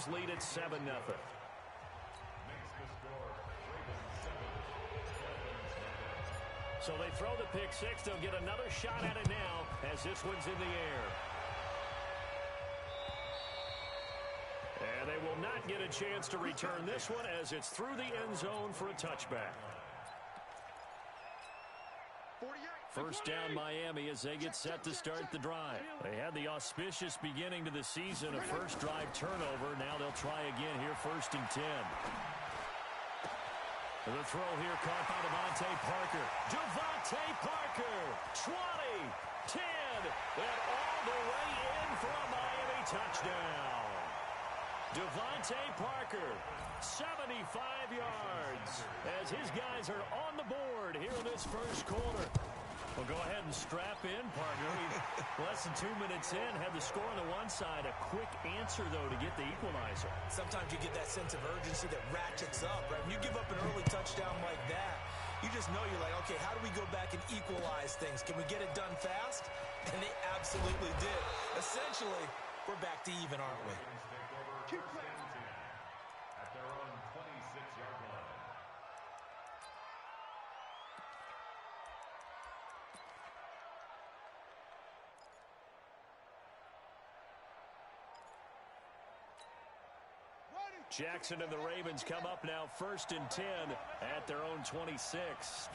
Ravens lead at 7-0. So they throw the pick six. They'll get another shot at it now as this one's in the air. And they will not get a chance to return this one as it's through the end zone for a touchback. First down Miami as they get set to start the drive. They had the auspicious beginning to the season, a first drive turnover. Now they'll try again here, 1st and 10. The throw here caught by Devontae Parker. Devontae Parker, 20, 10, and all the way in for a Miami touchdown. Devontae Parker, 75 yards, as his guys are on the board here in this first quarter. Well, go ahead and strap in, partner. Less than 2 minutes in, had the score on the one side. A quick answer, though, to get the equalizer. Sometimes you get that sense of urgency that ratchets up, right? When you give up an early touchdown like that, you just know you're like, okay, how do we go back and equalize things? Can we get it done fast? And they absolutely did. Essentially, we're back to even, aren't we? At their own 26-yard line. Jackson and the Ravens come up now 1st and 10 at their own 26.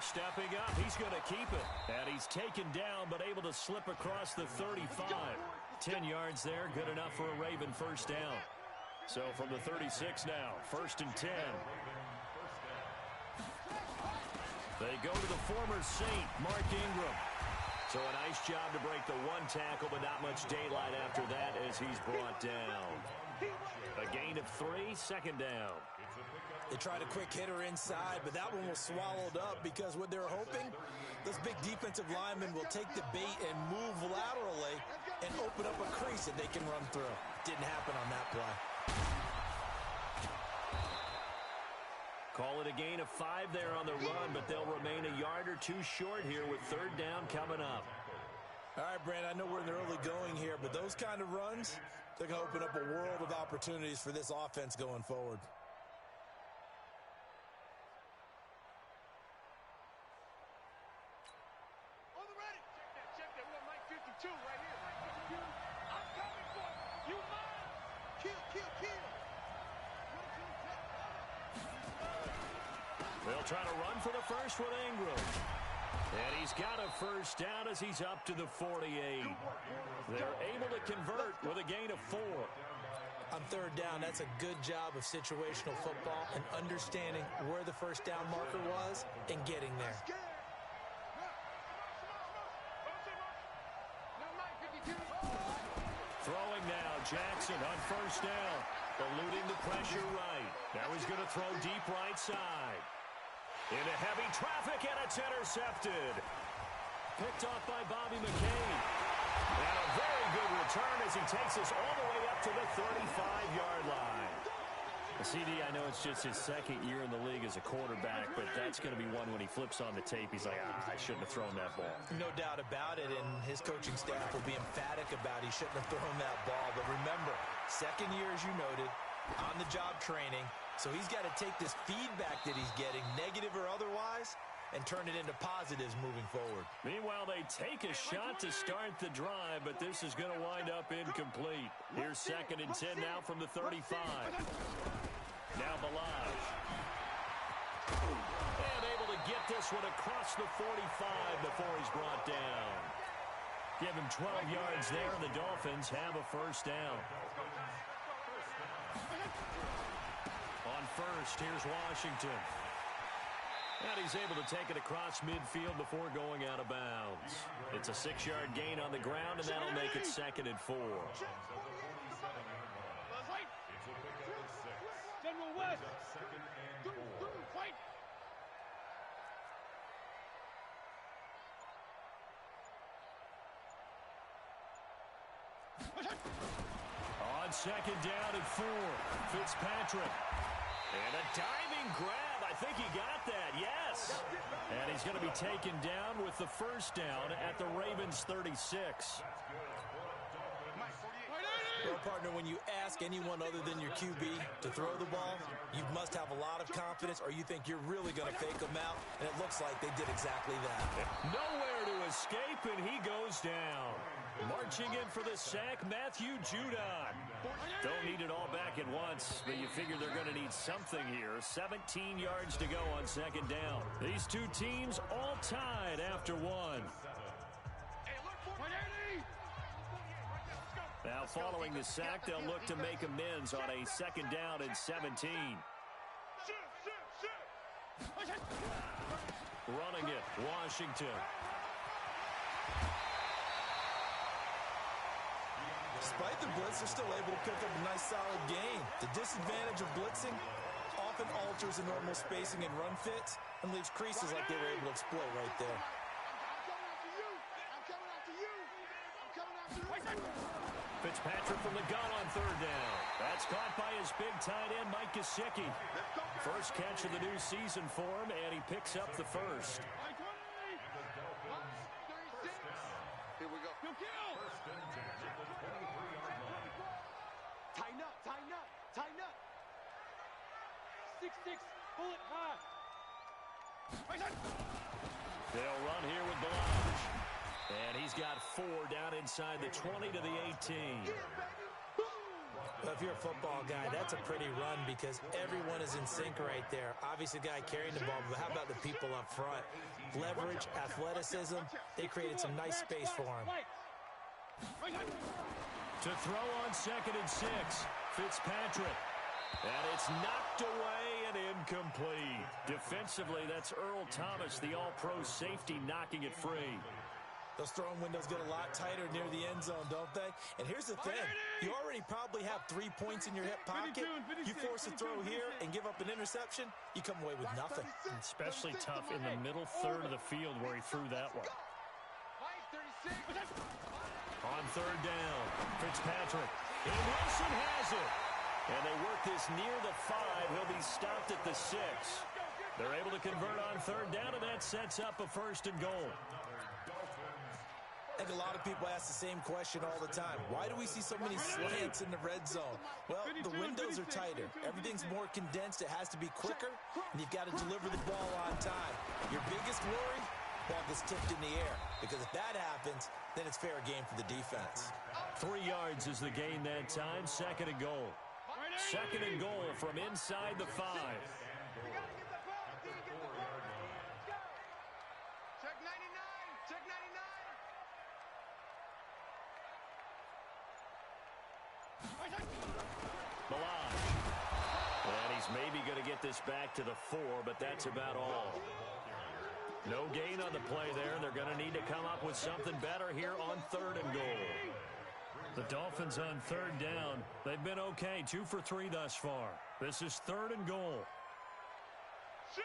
Stepping up, he's going to keep it. And he's taken down but able to slip across the 35. 10 yards there, good enough for a Raven first down. So from the 36 now, 1st and 10. They go to the former Saint, Mark Ingram. So a nice job to break the one tackle, but not much daylight after that as he's brought down. A gain of 3, 2nd down. They tried a quick hitter inside, but that one was swallowed up because what they're hoping, those big defensive linemen will take the bait and move laterally and open up a crease that they can run through. Didn't happen on that play. Call it a gain of 5 there on the run, but they'll remain a yard or 2 short here with 3rd down coming up. All right, Brandon, I know we're in the early going here, but those kind of runs, they're going to open up a world of opportunities for this offense going forward. On the ready. Check that. We got Mike 52 right here. Mike 52. I'm coming for you. You mine. Kill. They'll try to run for the first with Ingram. And he's got a first down as he's up to the 48. They're able to convert with a gain of 4. On 3rd down, that's a good job of situational football and understanding where the first down marker was and getting there. Throwing now, Jackson on first down. Eluding the pressure right. Now he's going to throw deep right side. Into heavy traffic, and it's intercepted. Picked off by Bobby McCain. And a very good return as he takes us all the way up to the 35-yard line. CD, I know it's just his 2nd year in the league as a quarterback, but that's going to be one when he flips on the tape. He's like, I shouldn't have thrown that ball. No doubt about it, and his coaching staff will be emphatic about he shouldn't have thrown that ball. But remember, 2nd year, as you noted, on-the-job training. So he's got to take this feedback that he's getting, negative or otherwise, and turn it into positives moving forward. Meanwhile, they take a shot to start the drive, but this is going to wind up incomplete. Here's 2nd and 10 now from the 35. Now Balaj. And able to get this one across the 45 before he's brought down. Give him 12 yards there, and the Dolphins have a first down. On first, here's Washington. And he's able to take it across midfield before going out of bounds. It's a 6-yard gain on the ground, and that'll make it 2nd and 4. General West. 2nd and 4. Fight. On 2nd down and 4, Fitzpatrick. And a diving grab. I think he got that. Yes. And he's going to be taken down with the first down at the Ravens 36. Mike 48. Well, partner, when you ask anyone other than your QB to throw the ball, you must have a lot of confidence, or you think you're really going to fake them out, and it looks like they did exactly that. Nowhere to escape, and he goes down. Marching in for the sack, Matthew Judon. Don't need it all back at once, but you figure they're going to need something here. 17 yards to go on second down. These two teams all tied after one. Now following the sack, they'll look to make amends on a second down and 17. Running it, Washington. Despite the blitz, they're still able to pick up a nice solid gain. The disadvantage of blitzing often alters the normal spacing and run fits and leaves creases like they were able to exploit right there. Fitzpatrick from the gun on third down. That's caught by his big tight end, Mike Gesicki. First catch of the new season for him, and he picks up the first. Here we go. Tighten up, tighten up, tighten up. 6-6, pull it high. They'll run here with Balaj. And he's got 4 down inside the 20 to the 18. Well, if you're a football guy, that's a pretty run because everyone is in sync right there. Obviously, the guy carrying the ball, but how about the people up front? Leverage, athleticism, they created some nice space for him. To throw on 2nd and 6, Fitzpatrick. And it's knocked away and incomplete. Defensively, that's Earl Thomas, the all-pro safety, knocking it free. Those throwing windows get a lot tighter near the end zone, don't they? And here's the thing. You already probably have 3 points in your hip pocket. You force a throw here and give up an interception, you come away with nothing. Especially tough in the middle third of the field where he threw that one. On third down, Fitzpatrick. And Wilson has it. And they work this near the 5. He'll be stopped at the 6. They're able to convert on third down, and that sets up a 1st and goal. I think a lot of people ask the same question all the time. Why do we see so many slants in the red zone? Well, the windows are tighter. Everything's more condensed. It has to be quicker, and you've got to deliver the ball on time. Your biggest worry? Ball gets tipped in the air, because if that happens, then it's fair game for the defense. 3 yards is the gain that time. 2nd and goal. 2nd and goal from inside the 5. Check 99. Check 99. Balaj. And he's maybe going to get this back to the 4, but that's about all. No gain on the play there. They're going to need to come up with something better here on 3rd and goal. The Dolphins on 3rd down. They've been okay. 2 for 3 thus far. This is 3rd and goal. Shoot!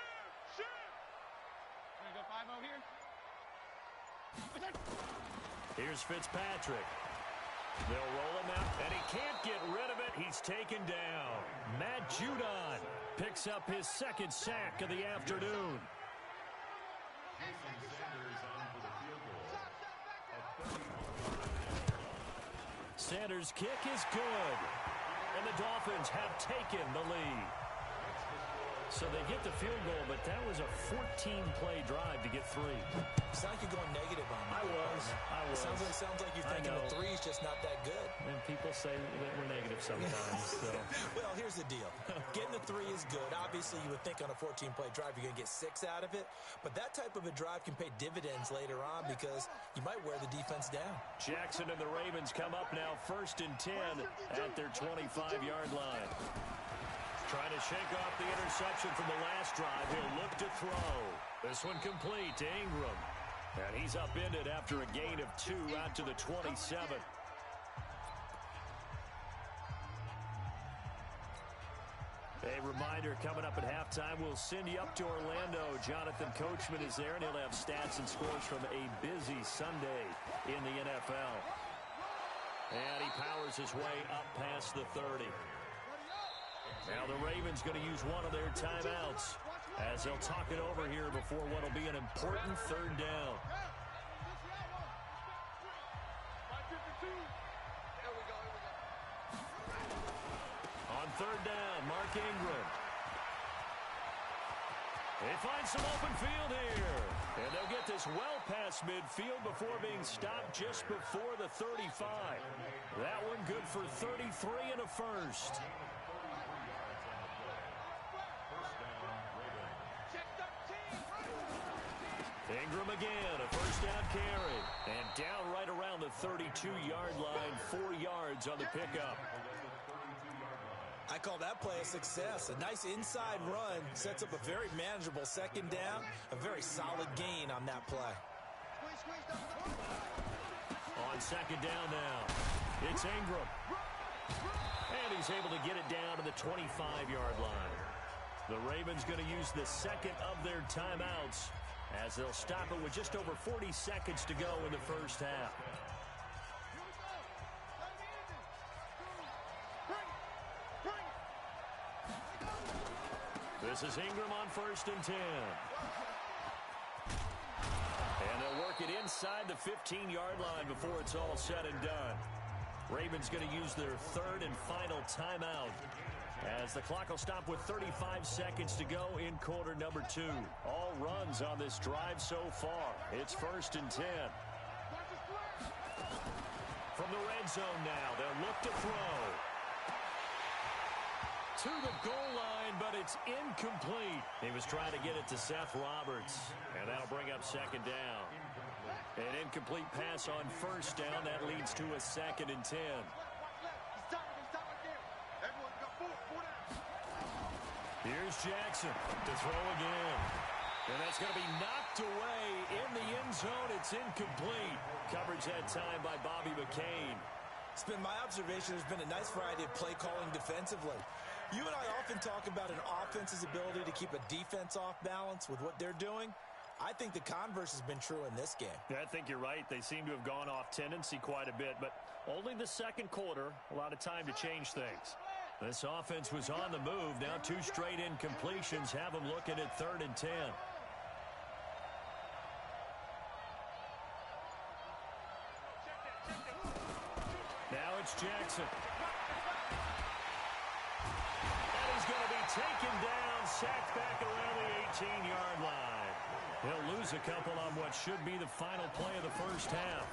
Gonna go 5-0 here? Here's Fitzpatrick. They'll roll him out, and he can't get rid of it. He's taken down. Matt Judon picks up his 2nd sack of the afternoon. Sanders' kick is good. And the Dolphins have taken the lead. So they get the field goal, but that was a 14-play drive to get 3. Sounds like you're going negative on me. I was. Sounds like you're thinking the 3's just not that good. And people say that we're negative sometimes. So. Well, here's the deal. Getting the 3 is good. Obviously, you would think on a 14-play drive you're going to get 6 out of it. But that type of a drive can pay dividends later on because you might wear the defense down. Jackson and the Ravens come up now 1st and 10 at their 25-yard line. Trying to shake off the interception from the last drive. He'll look to throw. This one complete to Ingram. And he's upended after a gain of 2 out to the 27. A reminder, coming up at halftime, we'll send you up to Orlando. Jonathan Coachman is there, and he'll have stats and scores from a busy Sunday in the NFL. And he powers his way up past the 30. Now the Ravens going to use one of their timeouts as they'll talk it over here before what will be an important 3rd down. third down. Mark Ingram. They find some open field here. And they'll get this well past midfield before being stopped just before the 35. That one good for 33 and a first. Ingram again, a first down carry. And down right around the 32-yard line, 4 yards on the pickup. I call that play a success. A nice inside run sets up a very manageable second down. A very solid gain on that play. On second down now, it's Ingram. And he's able to get it down to the 25-yard line. The Ravens going to use the second of their timeouts as they'll stop it with just over 40 seconds to go in the first half. This is Ingram on 1st and 10. And they'll work it inside the 15-yard line before it's all said and done. Ravens going to use their third and final timeout as the clock will stop with 35 seconds to go in quarter number 2. All runs on this drive so far. It's 1st and 10. From the red zone now, they'll look to throw. To the goal line, but it's incomplete. He was trying to get it to Seth Roberts, and that'll bring up second down. An incomplete pass on first down. That leads to a 2nd and 10. Here's Jackson to throw again. And that's going to be knocked away in the end zone. It's incomplete. Coverage that time by Bobby McCain. It's been my observation there's been a nice variety of play calling defensively. You and I often talk about an offense's ability to keep a defense off balance with what they're doing. I think the converse has been true in this game. Yeah, I think you're right. They seem to have gone off tendency quite a bit, but only the second quarter, a lot of time to change things. This offense was on the move. Now 2 straight incompletions have them looking at 3rd and 10. Now it's Jackson. And he's going to be taken down, sacked back around the 18-yard line. He'll lose a couple on what should be the final play of the first half.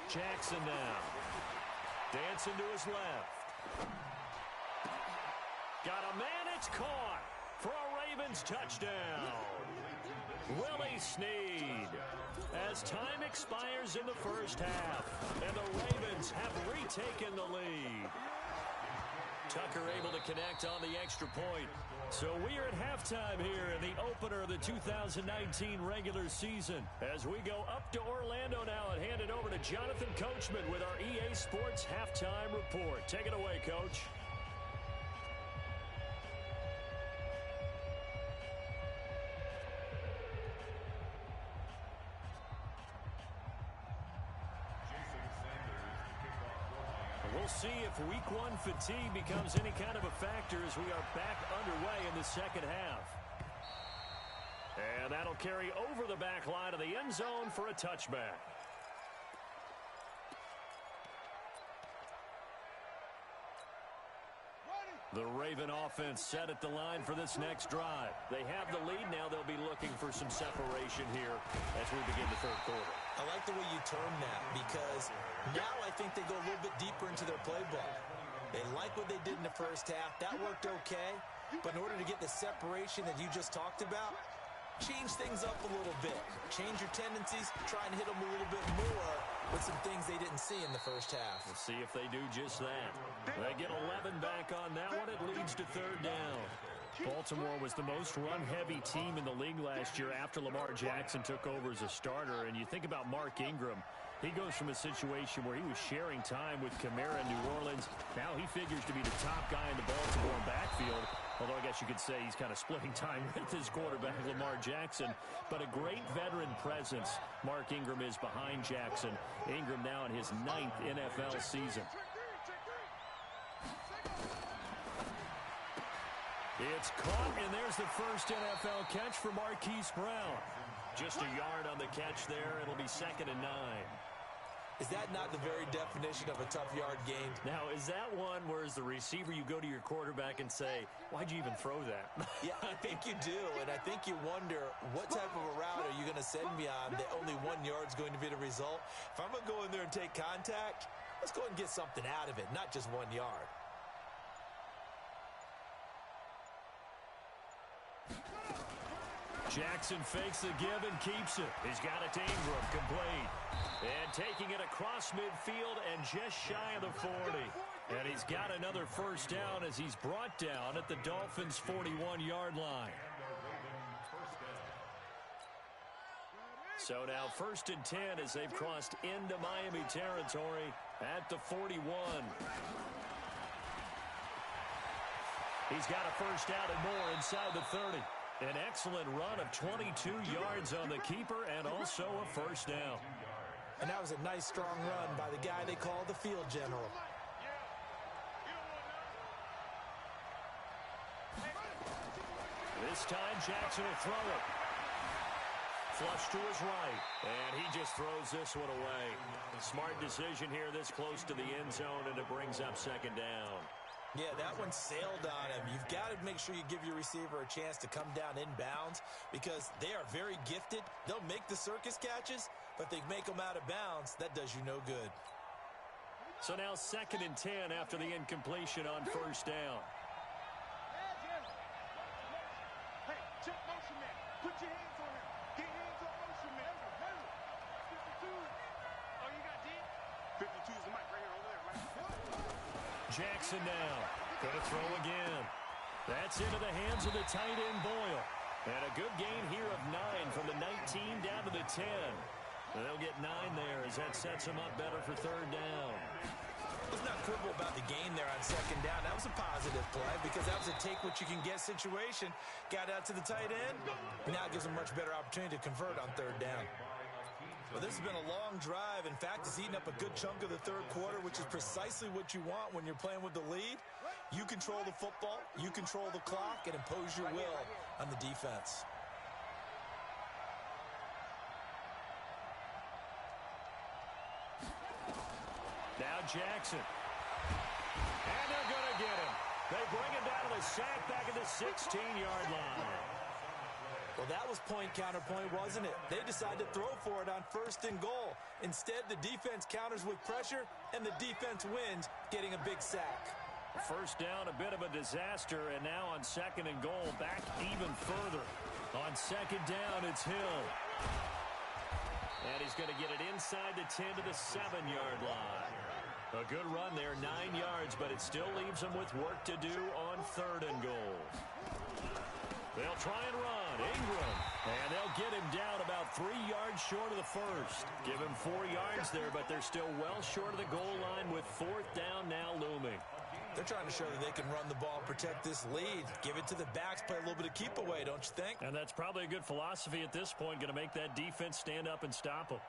Jackson now. Dancing to his left. Got a man, it's caught for a Ravens touchdown. Willie Snead. As time expires in the first half, and the Ravens have retaken the lead. Tucker able to connect on the extra point. So we are at halftime here in the opener of the 2019 regular season. As we go up to Orlando now and hand it over to Jonathan Coachman with our EA Sports Halftime Report. Take it away, Coach. We'll see if week 1 fatigue becomes any kind of a factor as we are back underway in the second half. And that'll carry over the back line of the end zone for a touchback. The Raven offense set at the line for this next drive. They have the lead now. They'll be looking for some separation here as we begin the third quarter. I like the way you term that because now I think they go a little bit deeper into their playbook. They like what they did in the first half. That worked okay. But in order to get the separation that you just talked about, change things up a little bit. Change your tendencies. Try and hit them a little bit more with some things they didn't see in the first half. We'll see if they do just that. They get 11 back on that one. It leads to third down. Baltimore was the most run-heavy team in the league last year after Lamar Jackson took over as a starter. And you think about Mark Ingram. He goes from a situation where he was sharing time with Kamara in New Orleans. Now he figures to be the top guy in the Baltimore backfield. Although I guess you could say he's kind of splitting time with his quarterback, Lamar Jackson. But a great veteran presence, Mark Ingram is behind Jackson. Ingram now in his 9th NFL season. It's caught, and there's the first NFL catch for Marquise Brown. Just a yard on the catch there. It'll be 2nd and 9. Is that not the very definition of a tough yard gained? Now, is that one where as the receiver you go to your quarterback and say, why'd you even throw that? Yeah, I think you do, and I think you wonder what type of a route are you going to send me on that only 1 yard's going to be the result. If I'm going to go in there and take contact, let's go ahead and get something out of it, not just 1 yard. Jackson fakes the give and keeps it. He's got it to Ingram, complete. And taking it across midfield and just shy of the 40. And he's got another first down as he's brought down at the Dolphins' 41-yard line. So now 1st and 10 as they've crossed into Miami territory at the 41. He's got a first down and more inside the 30. An excellent run of 22 yards on the keeper and also a first down. And that was a nice, strong run by the guy they call the field general. This time Jackson will throw it. Flush to his right, and he just throws this one away. Smart decision here this close to the end zone, and it brings up 2nd down. Yeah, that one sailed on him. You've got to make sure you give your receiver a chance to come down inbounds because they are very gifted. They'll make the circus catches, but they make them out of bounds. That does you no good. So now 2nd and 10 after the incompletion on first down. Hey, check motion man. Put your hands on him. Get hands on motion man. 52. Oh, you got D? 52 is the mic right here over there, right? Jackson now. Going to throw again. That's into the hands of the tight end Boyle. And a good gain here of 9 from the 19 down to the 10. And they'll get 9 there as that sets them up better for 3rd down. Let's not quibble about the gain there on 2nd down. That was a positive play because that was a take-what-you-can-get situation. Got out to the tight end. Now it gives them much better opportunity to convert on 3rd down. Well, this has been a long drive. In fact, it's eaten up a good chunk of the 3rd quarter, which is precisely what you want when you're playing with the lead. You control the football, you control the clock, and impose your will on the defense. Now Jackson. And they're going to get him. They bring him down to the sack back at the 16-yard line. Well, that was point counterpoint, wasn't it? They decided to throw for it on 1st and goal. Instead, the defense counters with pressure, and the defense wins, getting a big sack. First down, a bit of a disaster, and now on 2nd and goal, back even further. On 2nd down, it's Hill. And he's going to get it inside the 10 to the 7-yard line. A good run there, 9 yards, but it still leaves him with work to do on 3rd and goal. They'll try and run. Ingram. And they'll get him down about 3 yards short of the first. Give him 4 yards there, but they're still well short of the goal line with 4th down now looming. They're trying to show that they can run the ball, protect this lead. Give it to the backs, play a little bit of keep away, don't you think? And that's probably a good philosophy at this point, going to make that defense stand up and stop them.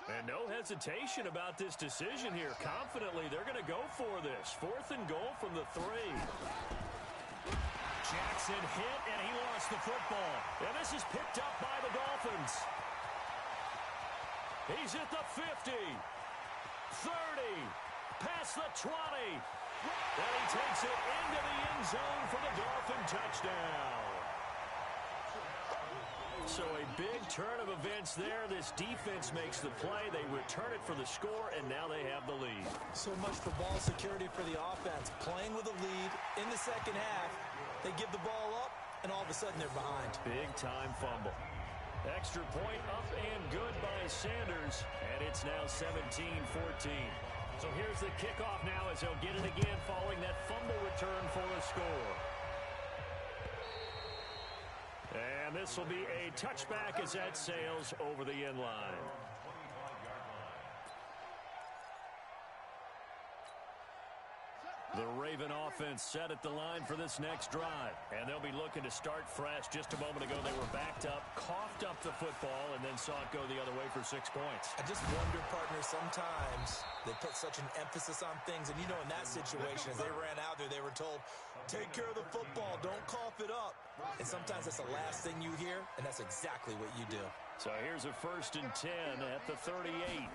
And no hesitation about this decision here. Confidently, they're going to go for this. 4th and goal from the 3. Jackson hit, and he lost the football. And this is picked up by the Dolphins. He's at the 50, 30, past the 20. And he takes it into the end zone for the Dolphin touchdown. So a big turn of events there. This defense makes the play. They return it for the score, and now they have the lead. So much for ball security for the offense. Playing with a lead in the 2nd half. They give the ball up, and all of a sudden they're behind. Big-time fumble. Extra point up and good by Sanders, and it's now 17-14. So here's the kickoff now as they'll get it again following that fumble return for a score. And this will be a touchback as that sails over the end line. The Raven offense offense set at the line for this next drive. And they'll be looking to start fresh. Just a moment ago, they were backed up, coughed up the football, and then saw it go the other way for 6 points. I just wonder, partner, sometimes they put such an emphasis on things. And, you know, in that situation, as they ran out there, they were told, take care of the football, don't cough it up. And sometimes that's the last thing you hear, and that's exactly what you do. So here's a 1st and 10 at the 38.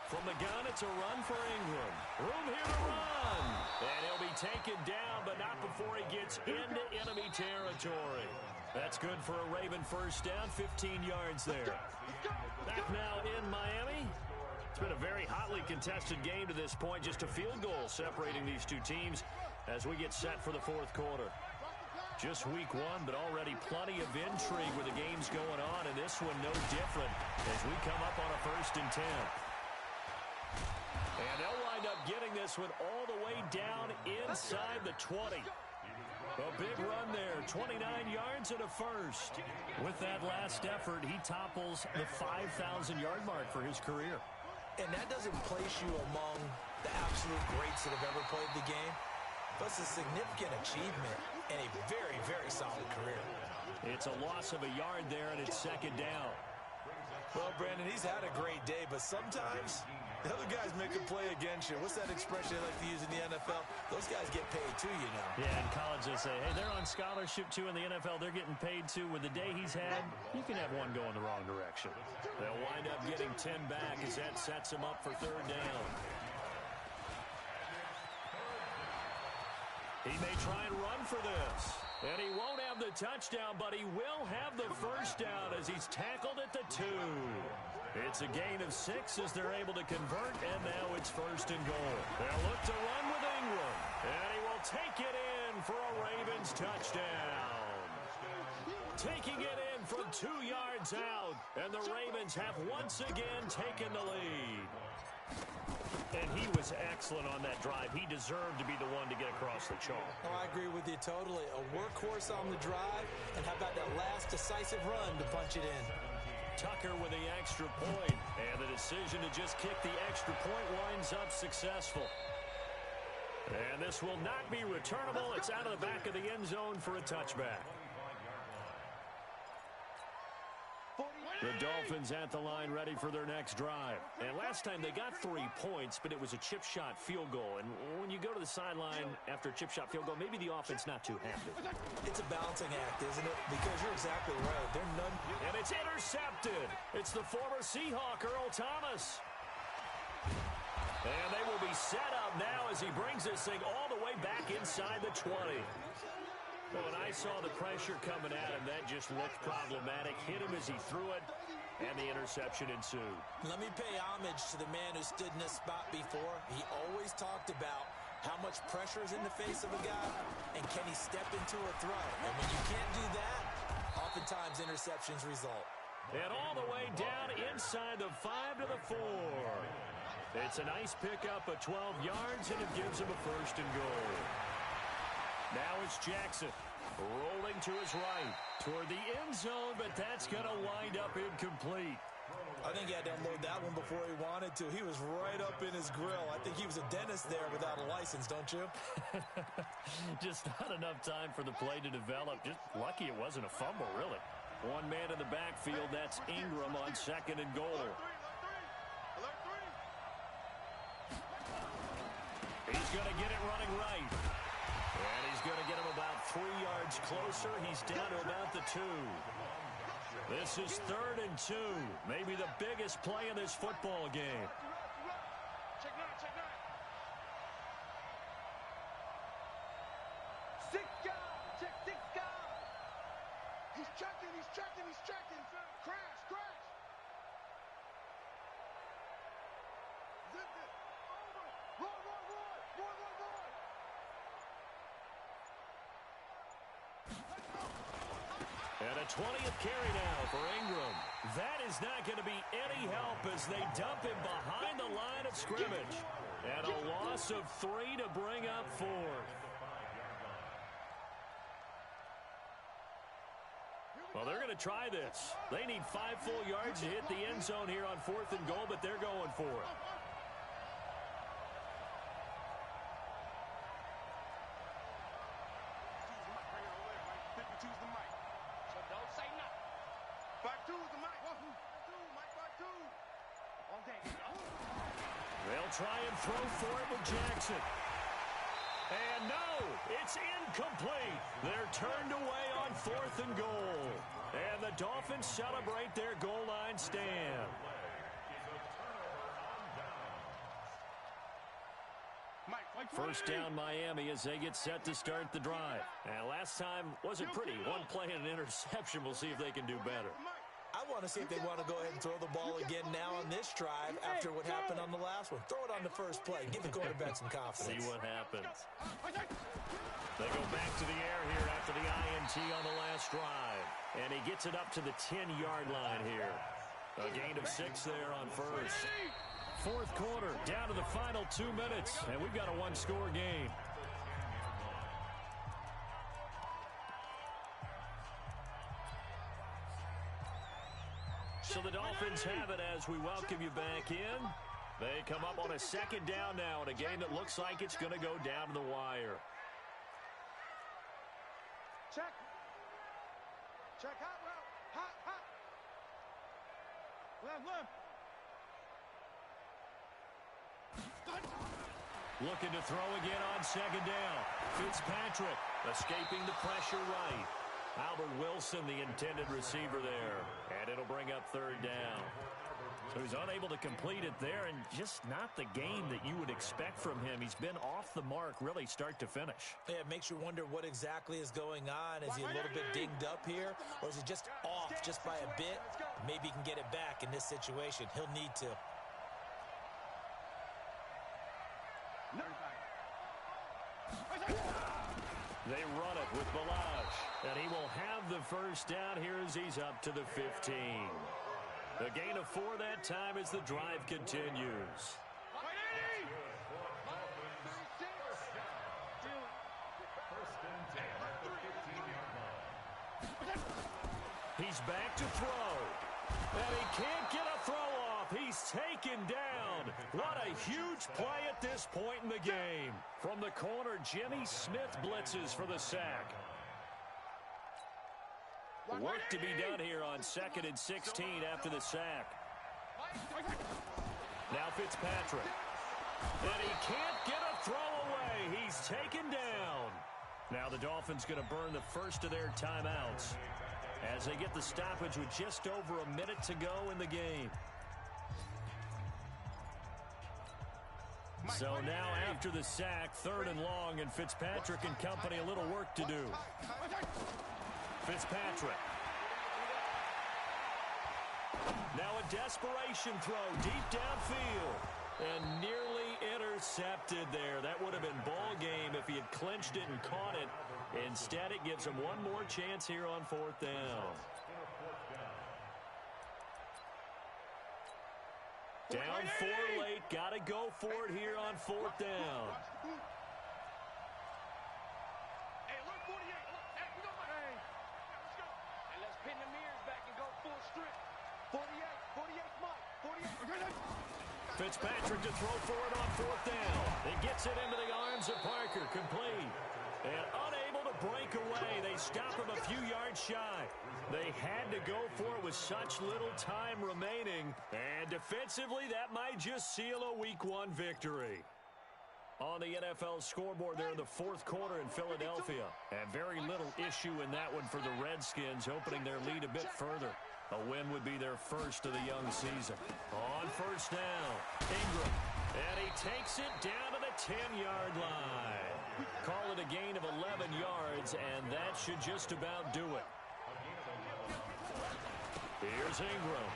From the gun, it's a run for Ingram. Room here to run. And he'll be taken down, but not before he gets into enemy territory. That's good for a Raven first down, 15 yards there. Back now in Miami. It's been a very hotly contested game to this point. Just a field goal separating these two teams as we get set for the 4th quarter. Just week 1, but already plenty of intrigue with the games going on, and this one no different as we come up on a 1st and 10. And they'll wind up getting this one all the way down inside the 20. A big run there, 29 yards and a first. With that last effort, he topples the 5,000-yard mark for his career. And that doesn't place you among the absolute greats that have ever played the game. But it's a significant achievement and a very, very solid career. It's a loss of a yard there, and it's 2nd down. Well, Brandon, he's had a great day, but sometimes the other guys make a play against you. What's that expression they like to use in the NFL? Those guys get paid too, you know. Yeah, in college they say, hey, they're on scholarship too. In the NFL, they're getting paid too. With the day he's had, you can have one go in the wrong direction. They'll wind up getting 10 back as that sets him up for 3rd down. He may try and run for this. And he won't have the touchdown, but he will have the first down as he's tackled at the 2. It's a gain of 6 as they're able to convert, and now it's 1st and goal. They'll look to run with Ingram, and he will take it in for a Ravens touchdown. Taking it in from 2 yards out, and the Ravens have once again taken the lead. And he was excellent on that drive. He deserved to be the one to get across the chalk. Oh, I agree with you totally. A workhorse on the drive, and how about that last decisive run to punch it in? Tucker with the extra point, and the decision to just kick the extra point winds up successful. And this will not be returnable. It's out of the back of the end zone for a touchback. The Dolphins at the line ready for their next drive. And last time they got 3 points, but it was a chip shot field goal. And when you go to the sideline after a chip shot field goal, maybe the offense not too happy. It's a balancing act, isn't it? Because you're exactly right. They're none. And it's intercepted. It's the former Seahawk, Earl Thomas. And they will be set up now as he brings this thing all the way back inside the 20. When I saw the pressure coming at him, that just looked problematic. Hit him as he threw it, and the interception ensued. Let me pay homage to the man who stood in this spot before. He always talked about how much pressure is in the face of a guy, and can he step into a throw? And when you can't do that, oftentimes interceptions result. And all the way down inside the 5 to the 4. It's a nice pickup of 12 yards, and it gives him a 1st and goal. Now it's Jackson rolling to his right toward the end zone, but that's going to wind up incomplete. I think he had to unload that one before he wanted to. He was right up in his grill. I think he was a dentist there without a license, don't you? Just not enough time for the play to develop. Just lucky it wasn't a fumble, really. One man in the backfield, that's Ingram on 2nd and goal. He's going to get it running right. And he's going to get him about 3 yards closer. He's down to about the 2. This is 3rd and 2. Maybe the biggest play in this football game. Check 9, check 9. 6 guys, check 6 guys. He's checking, he's checking, he's checking. Crash, crash. Zip it. Over. Roll, roll, roll. Roll, roll, roll. And a 20th carry now for Ingram. That is not going to be any help as they dump him behind the line of scrimmage. And a loss of 3 to bring up 4th. Well, they're going to try this. They need 5 full yards to hit the end zone here on 4th and goal, but they're going for it. try and throw for it with Jackson. And no, it's incomplete. They're turned away on 4th and goal. And the Dolphins celebrate their goal line stand. First down Miami as they get set to start the drive. And last time wasn't pretty. One play and an interception. We'll see if they can do better. I want to see if they want to go ahead and throw the ball again now on this drive after what happened on the last one. Throw it on the first play. Give the quarterback some confidence. See what happens. They go back to the air here after the INT on the last drive. And he gets it up to the 10-yard line here. A gain of 6 there on first. Fourth quarter, down to the final 2 minutes, and we've got a one-score game. So the Dolphins have it as we welcome you back in. They come up on a second down now in a game that looks like it's going to go down to the wire. Check. Check hot route. Hot. Left. Looking to throw again on second down. Fitzpatrick escaping the pressure right. Albert Wilson, the intended receiver there. And it'll bring up third down. So he's unable to complete it there, and just not the game that you would expect from him. He's been off the mark really start to finish. Yeah, it makes you wonder what exactly is going on. Is he a little bit dinged up here, or is he just off just by a bit? Maybe he can get it back in this situation. He'll need to. They run it with Balazs, and he will have the first down here as he's up to the 15. A gain of 4 that time as the drive continues. He's back to throw, and he can't get a throw off. He's taken down. What a huge play at this point in the game. From the corner, Jimmy Smith blitzes for the sack. Work to be done here on 2nd and 16 after the sack. Now Fitzpatrick. And he can't get a throw away. He's taken down. Now the Dolphins going to burn the first of their timeouts as they get the stoppage with just over a minute to go in the game. So now after the sack, 3rd and long, and Fitzpatrick and company a little work to do. Fitzpatrick. Now a desperation throw deep downfield. And nearly intercepted there. That would have been ball game if he had clinched it and caught it. Instead, it gives him one more chance here on 4th down. Down 4 late. Got to go for it here on 4th down. Hey, look, 48. Hey, we go back. Hey, let's go. And let's pin the mirrors back and go full strip. 48, Mike. 48. Fitzpatrick to throw for it on 4th down. He gets it into the arms of Parker. Complete. And unable to break away. They stop him a few yards shy. They had to go for it with such little time remaining. And defensively, that might just seal a Week 1 victory. On the NFL scoreboard there in the 4th quarter in Philadelphia. And very little issue in that one for the Redskins, opening their lead a bit further. A win would be their first of the young season. On 1st down, Ingram. And he takes it down to the 10-yard line. Call it a gain of 11 yards, and that should just about do it. Here's Ingram.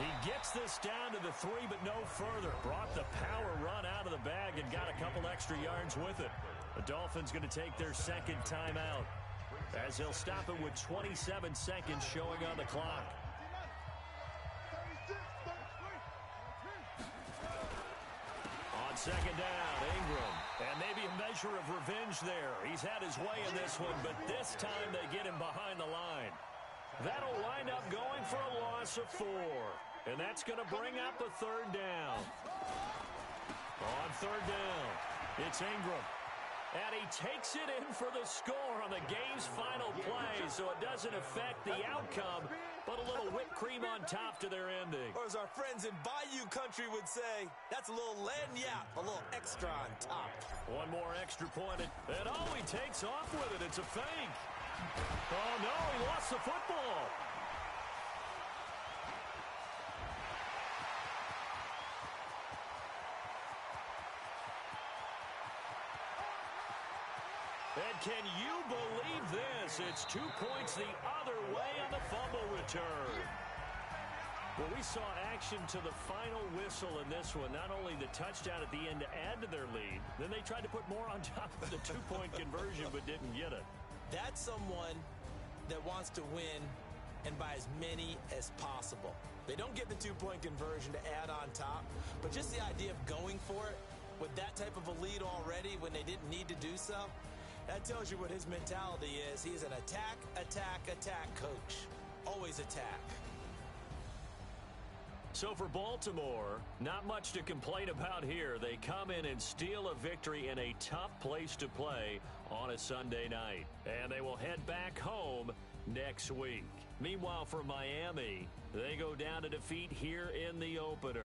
He gets this down to the 3, but no further. Brought the power run out of the bag and got a couple extra yards with it. The Dolphins going to take their second timeout, as they'll stop it with 27 seconds showing on the clock. On 2nd down, Ingram. And maybe a measure of revenge there. He's had his way in this one, but this time they get him behind the line. That'll wind up going for a loss of 4. And that's going to bring up a 3rd down. On 3rd down, it's Ingram. And he takes it in for the score on the game's final play, so it doesn't affect the outcome, but a little whipped cream on top to their ending. Or as our friends in Bayou Country would say, that's a little lagniappe, a little extra on top. One more extra point, and oh, he takes off with it. It's a fake. Oh, no, he lost the football. And can you believe this? It's 2 points the other way on the fumble return. Well, we saw action to the final whistle in this one. Not only the touchdown at the end to add to their lead, then they tried to put more on top of the 2-point conversion but didn't get it. That's someone that wants to win and by as many as possible. They don't get the 2-point conversion to add on top, but just the idea of going for it with that type of a lead already when they didn't need to do so, that tells you what his mentality is. He's an attack, attack, attack coach. Always attack. So for Baltimore, not much to complain about here. They come in and steal a victory in a tough place to play on a Sunday night. And they will head back home next week. Meanwhile, for Miami, they go down to defeat here in the opener.